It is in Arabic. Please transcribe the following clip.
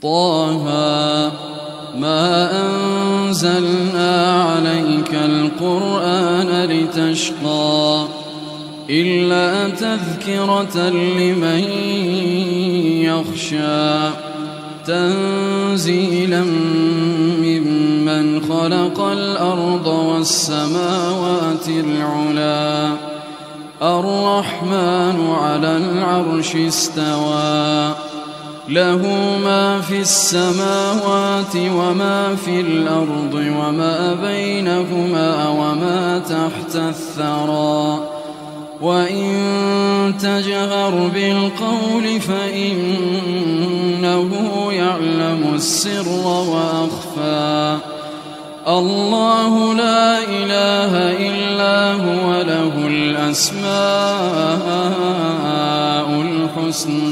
طه ما أنزلنا عليك القرآن لتشقى إلا تذكرة لمن يخشى تنزيلا ممن خلق الأرض والسماوات العلى الرحمن على العرش استوى له ما في السماوات وما في الأرض وما بينهما وما تحت الثرى وإن تجهر بالقول فإنه يعلم السر وأخفى الله لا إله إلا هو له الأسماء الحسنى